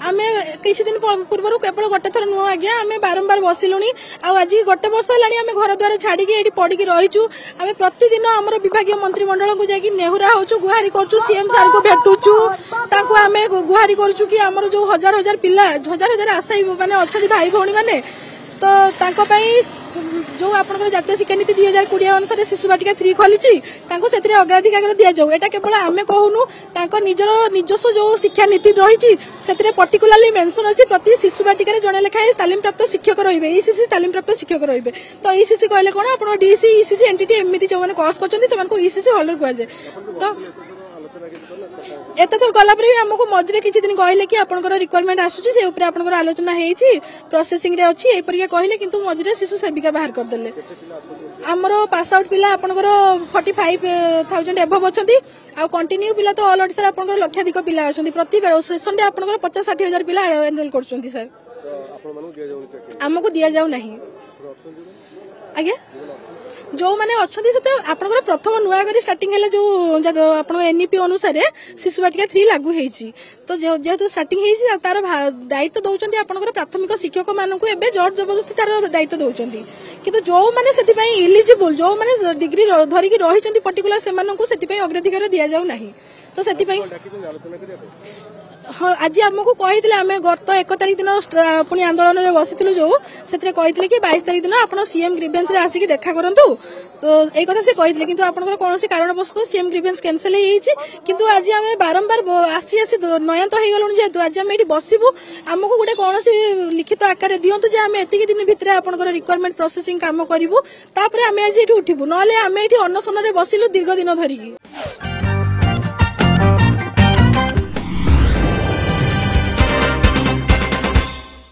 आम किसी दिन पूर्व केवल गोटे थर नुह आज्ञा आम बारंबार बसिलुणी आज गोटे वर्ष है आम घर द्वार छाड़ी ये पड़ी रहीचु आम प्रतिदिन आम विभाग मंत्रिमंडल को जाकि नेहुरा होचु गुहारी करचु सीएम सार को भेटुचु ताको आम गुहारी करचु कि आमर जो हजार हजार पिला हजार आशायी माने अच्छा भाई भौणी मैंने तो ताको पई जो आपनकर जातीय शिक्षा नीति 2020 अनुसार शिशु बाटिका 3 खोली अग्राधिकार दि जाऊ एटा केवल आम कहूनु निजर निजस्व जो शिक्षा नीति रही से पर्टिकुलाली मेंशन अच्छी प्रति शिशु बाटिका जड़े लेखाएं तालीम प्राप्त शिक्षक रही ईसीसी तालीम प्राप्त शिक्षक रही तो ईसीसी कहले कौन आप डीसी ईसीसी एनटीटी एमती जो कोर्स कर ईसीसी होल्डर कहुए तो एत थर गला आमको मझे किसी दिन कहले कि आपंकर रिक्वायरमेंट आसूची आपंकर आलोचना होती प्रोसेसिंग रे अच्छी एपरिका कहले किंतु मझे शिशु सेविका बाहर करदे आमर पास आउट पिला आपंकर 45,000 एभव अच्छा कंटिन्यू पिला तो ऑल ओडिशा आपंकर लक्षाधिक पिला अच्छा प्रति सेशन में आपंकर 50-60,000 पिला एनरोल कर सर आमको दि जाऊ ना आज्ञा जो मैंने अच्छा आपंकर प्रथम नुआ कर स्टार्टिंग है जो आप एनईपी अनुसार शिशु बाटिका 3 लागू होती तो जेहेतु स्टार्टिंग तार दायित्व दौरान आपंकर प्राथमिक शिक्षक मानक जोर जबरदस्ती तार दायित्व दौरान किंतु जो मैंने से इलिजिबल जो मैंने डिग्री धरिकी रही पर्टिकुलर से अग्राधिकार दि जाऊ ना तो से हाँ आज आमको कही आम गत 1 तारिख दिन पुणी आंदोलन में बसी जो से कही कि 22 तारिख दिन आप सीएम ग्रीवेंस रे आसिक देखा करूँ तो यही कथा से कही कि आपंकर कौन कारण वस्तु सीएम ग्रीवेंस कैंसल किंतु आज आम बारंबार आसी आसी नयंत हो गलुँ जेहेतु आज आम ये बसबू आमको गोटे कौन लिखित आकार दिंतु जे आम एतिक दिन भितर आपंकर रिक्वायरमेंट प्रोसेसिंग काम करूँ तापर आम आज ये उठबू ना आम ये अनशन में बसिलु दीर्घ दिन धरिकी।